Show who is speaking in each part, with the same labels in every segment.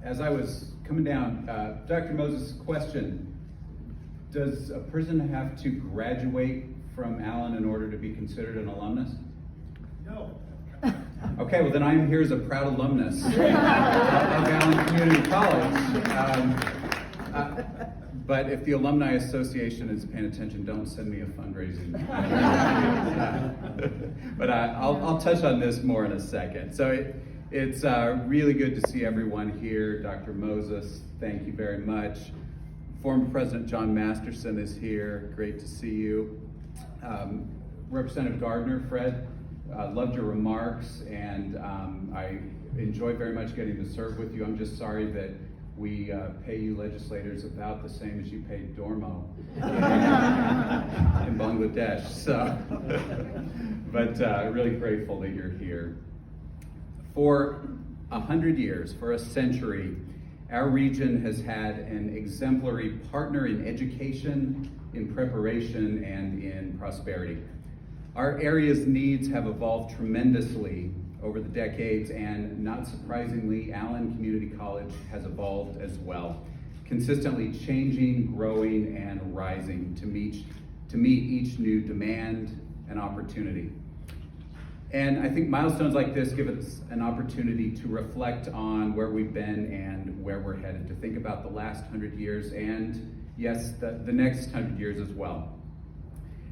Speaker 1: As I was coming down, Dr. Moses' question, does a person have to graduate from Allen in order to be considered an alumnus?
Speaker 2: No.
Speaker 1: Okay, well then I am here as a proud alumnus of Allen Community College. But if the Alumni Association is paying attention, don't send me a fundraising. But I'll touch on this more in a second. So it's really good to see everyone here. Dr. Moses, thank you very much. Former President John Masterson is here. Great to see you. Representative Gardner, Fred, loved your remarks, and I enjoy very much getting to serve with you. I'm just sorry that we pay you legislators about the same as you paid Dormo in Bangladesh. So, but really grateful that you're here. For 100 years, for a century, our region has had an exemplary partner in education, in preparation, and in prosperity. Our area's needs have evolved tremendously over the decades, and not surprisingly, Allen Community College has evolved as well, consistently changing, growing, and rising to meet each new demand and opportunity. And I think milestones like this give us an opportunity to reflect on where we've been and where we're headed, to think about the last 100 years and, yes, the next 100 years as well.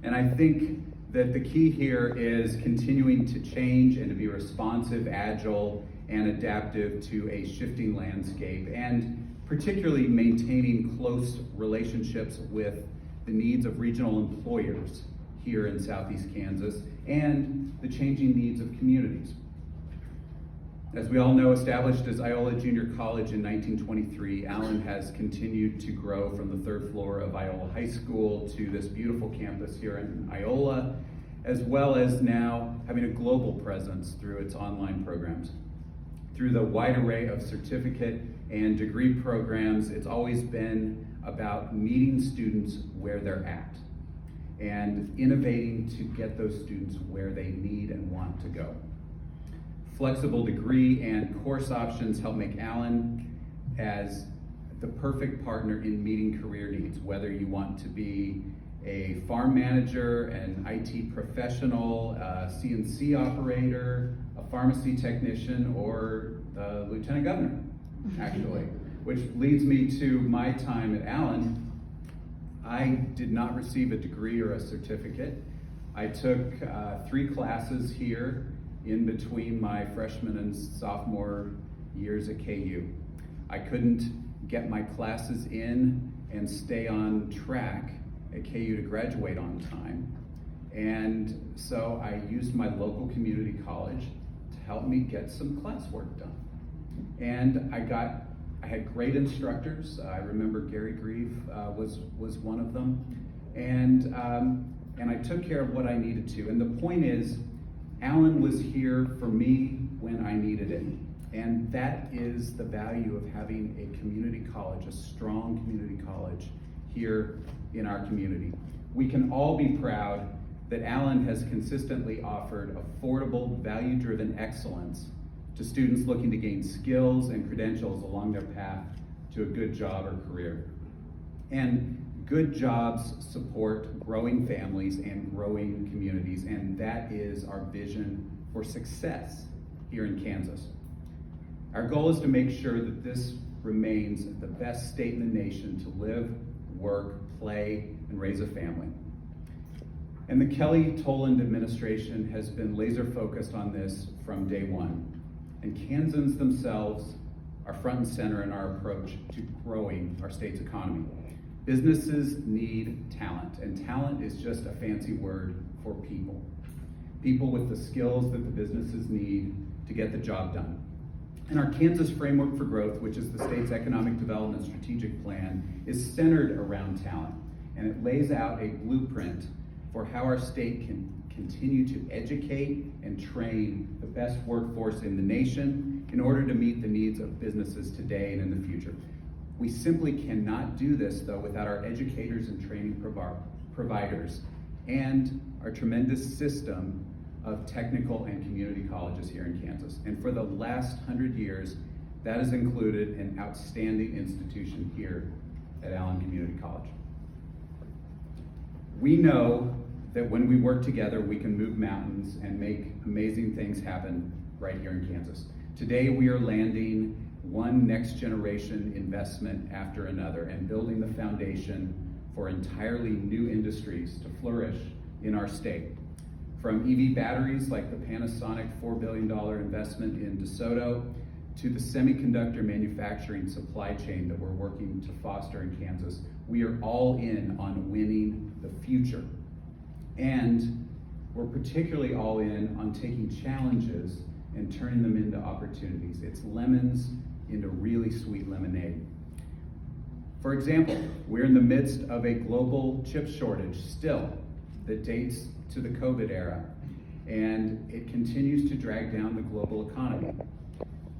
Speaker 1: And I think that the key here is continuing to change and to be responsive, agile, and adaptive to a shifting landscape, and particularly maintaining close relationships with the needs of regional employers here in Southeast Kansas and the changing needs of communities. As we all know, established as Iola Junior College in 1923, Allen has continued to grow from the third floor of Iola High School to this beautiful campus here in Iola, as well as now having a global presence through its online programs. Through the wide array of certificate and degree programs, it's always been about meeting students where they're at and innovating to get those students where they need and want to go. Flexible degree and course options help make Allen as the perfect partner in meeting career needs, whether you want to be a farm manager, an IT professional, a CNC operator, a pharmacy technician, or the lieutenant governor, actually. Which leads me to my time at Allen. I did not receive a degree or a certificate. I took 3 classes here in between my freshman and sophomore years at KU. I couldn't get my classes in and stay on track at KU to graduate on time. And so I used my local community college to help me get some classwork done. And I had great instructors. I remember Gary Grieve was one of them. And I took care of what I needed to. And the point is, Allen was here for me when I needed it. And that is the value of having a community college, a strong community college here in our community. We can all be proud that Allen has consistently offered affordable, value-driven excellence to students looking to gain skills and credentials along their path to a good job or career. And good jobs support growing families and growing communities, and that is our vision for success here in Kansas. Our goal is to make sure that this remains the best state in the nation to live, work, play, and raise a family. And the Kelly Toland administration has been laser focused on this from day one. And Kansans themselves are front and center in our approach to growing our state's economy. Businesses need talent, and talent is just a fancy word for people. People with the skills that the businesses need to get the job done. And our Kansas Framework for Growth, which is the state's economic development strategic plan, is centered around talent. And it lays out a blueprint for how our state can continue to educate and train the best workforce in the nation in order to meet the needs of businesses today and in the future. We simply cannot do this, though, without our educators and training providers and our tremendous system of technical and community colleges here in Kansas. And for the last 100 years, That has included an outstanding institution here at Allen Community College. We know that when we work together, we can move mountains and make amazing things happen right here in Kansas. Today, we are landing one next generation investment after another and building the foundation for entirely new industries to flourish in our state. From EV batteries like the Panasonic $4 billion investment in DeSoto to the semiconductor manufacturing supply chain that we're working to foster in Kansas, we are all in on winning the future. And we're particularly all in on taking challenges and turning them into opportunities. It's lemons into really sweet lemonade. For example, we're in the midst of a global chip shortage still that dates to the COVID era, and it continues to drag down the global economy.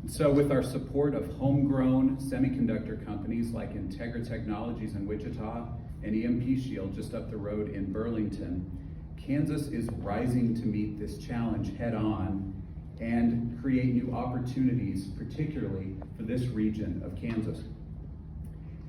Speaker 1: So with our support of homegrown semiconductor companies like Integra Technologies in Wichita and EMP Shield just up the road in Burlington, Kansas is rising to meet this challenge head on and create new opportunities, particularly for this region of Kansas.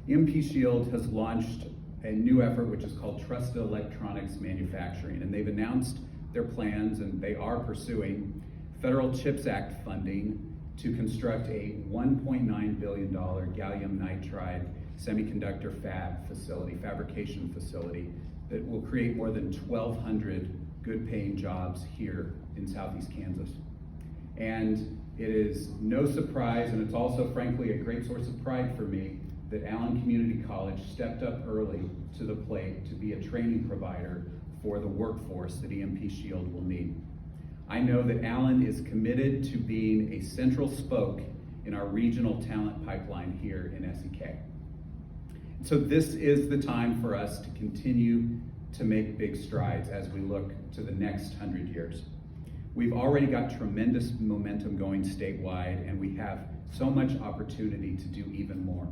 Speaker 1: EMP Shield has launched a new effort which is called Trusted Electronics Manufacturing, and they've announced their plans, and they are pursuing Federal CHIPS Act funding to construct a $1.9 billion gallium nitride semiconductor fabrication facility that will create more than 1,200 good paying jobs here in Southeast Kansas. And it is no surprise, and it's also frankly a great source of pride for me, that Allen Community College stepped up early to the plate to be a training provider for the workforce that EMP Shield will need. I know that Allen is committed to being a central spoke in our regional talent pipeline here in SEK. So this is the time for us to continue to make big strides as we look to the next 100 years. We've already got tremendous momentum going statewide, and we have so much opportunity to do even more.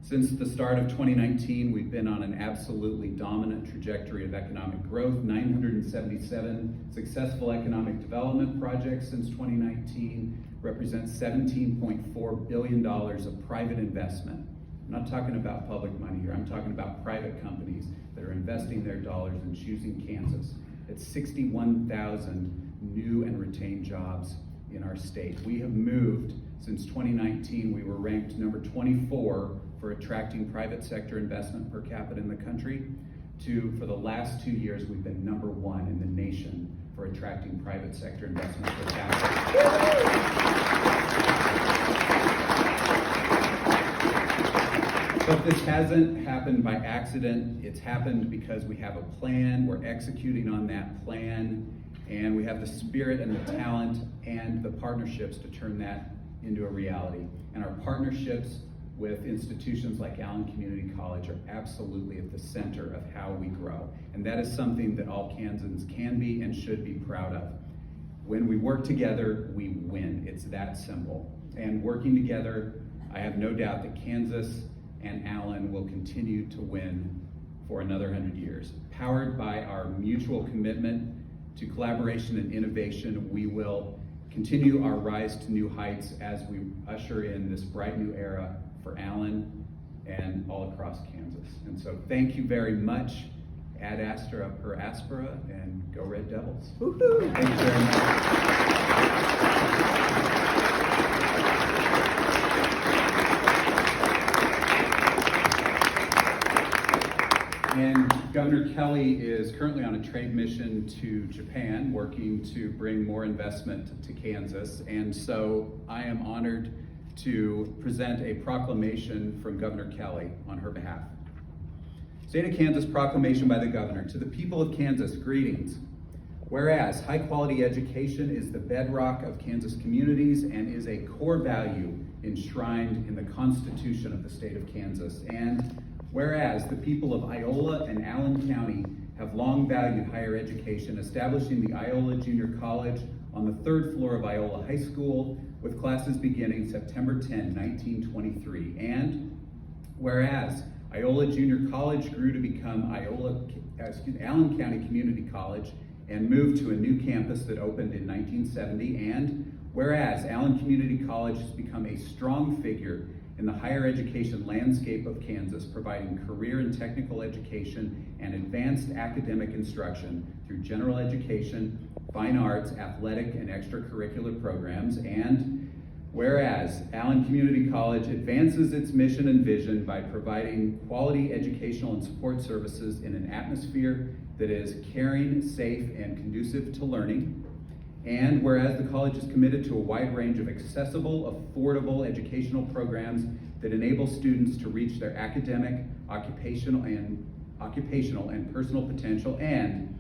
Speaker 1: Since the start of 2019, we've been on an absolutely dominant trajectory of economic growth, 977 successful economic development projects since 2019, represents $17.4 billion of private investment. I'm not talking about public money here, I'm talking about private companies that are investing their dollars and choosing Kansas. It's 61,000 new and retained jobs in our state. We have moved, since 2019, we were ranked number 24 for attracting private sector investment per capita in the country, to, for the last 2 years, we've been number 1 in the nation for attracting private sector investment per capita. But this hasn't happened by accident. It's happened because we have a plan, we're executing on that plan, and we have the spirit and the talent and the partnerships to turn that into a reality. And our partnerships with institutions like Allen Community College are absolutely at the center of how we grow. And that is something that all Kansans can be and should be proud of. When we work together, we win. It's that simple. And working together, I have no doubt that Kansas and Allen will continue to win for another 100 years. Powered by our mutual commitment to collaboration and innovation, we will continue our rise to new heights as we usher in this bright new era for Allen and all across Kansas. And so thank you very much. Ad astra per aspera, and go Red Devils. Woo-hoo. Thank you very much. And Governor Kelly is currently on a trade mission to Japan, working to bring more investment to Kansas. And so I am honored to present a proclamation from Governor Kelly on her behalf. State of Kansas proclamation by the governor. To the people of Kansas, greetings. Whereas high quality education is the bedrock of Kansas communities and is a core value enshrined in the Constitution of the state of Kansas. And whereas the people of Iola and Allen County have long valued higher education, establishing the Iola Junior College on the 3rd floor of Iola High School with classes beginning September 10, 1923. And whereas Iola Junior College grew to become Allen County Community College and moved to a new campus that opened in 1970. And Whereas Allen Community College has become a strong figure in the higher education landscape of Kansas, providing career and technical education and advanced academic instruction through general education, fine arts, athletic, and extracurricular programs. And whereas Allen Community College advances its mission and vision by providing quality educational and support services in an atmosphere that is caring, safe, and conducive to learning. And whereas the college is committed to a wide range of accessible, affordable educational programs that enable students to reach their academic, occupational, and personal potential. And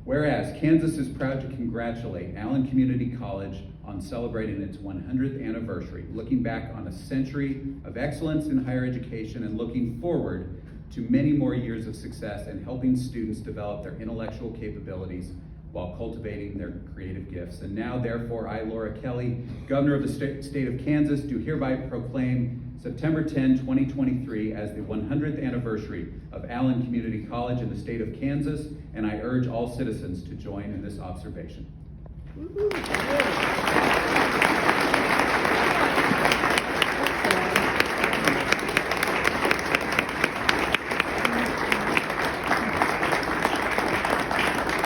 Speaker 1: whereas Kansas is proud to congratulate Allen Community College on celebrating its 100th anniversary, looking back on a century of excellence in higher education and looking forward to many more years of success and helping students develop their intellectual capabilities while cultivating their creative gifts. And now, therefore, I, Laura Kelly, Governor of the state of Kansas, do hereby proclaim September 10, 2023 as the 100th anniversary of Allen Community College in the state of Kansas, and I urge all citizens to join in this observation.